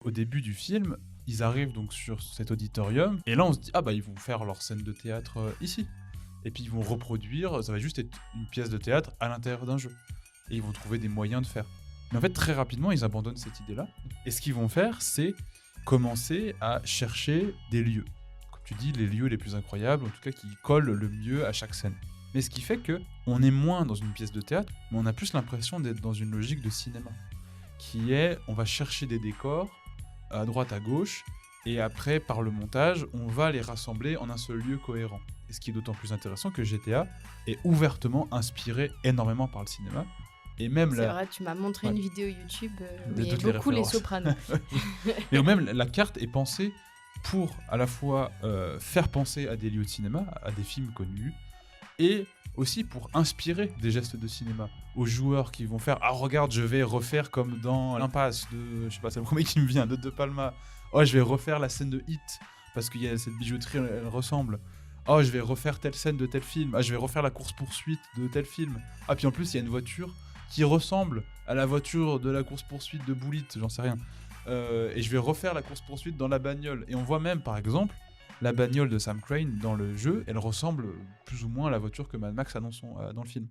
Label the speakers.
Speaker 1: Au début du film, ils arrivent donc sur cet auditorium et là on se dit: «Ah bah ils vont faire leur scène de théâtre, ici» et puis ils vont reproduire, ça va juste être une pièce de théâtre à l'intérieur d'un jeu et ils vont trouver des moyens de faire. Mais en fait, très rapidement, ils abandonnent cette idée-là et ce qu'ils vont faire, c'est commencer à chercher des lieux. Comme tu dis, les lieux les plus incroyables, en tout cas qui collent le mieux à chaque scène. Mais ce qui fait qu'on est moins dans une pièce de théâtre, mais on a plus l'impression d'être dans une logique de cinéma, qui est, on va chercher des décors à droite, à gauche, et après, par le montage, on va les rassembler en un seul lieu cohérent. Et ce qui est d'autant plus intéressant que GTA est ouvertement inspiré énormément par le cinéma, et même
Speaker 2: C'est
Speaker 1: la...
Speaker 2: vrai, tu m'as montré
Speaker 1: Ouais.
Speaker 2: une vidéo YouTube où
Speaker 1: De
Speaker 2: il y avait
Speaker 1: toutes les
Speaker 2: beaucoup les
Speaker 1: références.
Speaker 2: Sopranos.
Speaker 1: Et même la carte est pensée pour à la fois faire penser à des lieux de cinéma, à des films connus, et aussi pour inspirer des gestes de cinéma aux joueurs qui vont faire « Ah regarde, je vais refaire comme dans l'impasse de... » je sais pas, c'est le premier qui me vient, de Palma. « Oh, je vais refaire la scène de Hit, parce qu'il y a cette bijouterie, elle ressemble. Oh, je vais refaire telle scène de tel film. Ah, je vais refaire la course-poursuite de tel film. Ah, puis en plus, il y a une voiture qui ressemble à la voiture de la course-poursuite de Bullitt, j'en sais rien. Et je vais refaire la course-poursuite dans la bagnole. » Et on voit même, par exemple, la bagnole de Sam Crane dans le jeu, elle ressemble plus ou moins à la voiture que Mad Max a dans le film.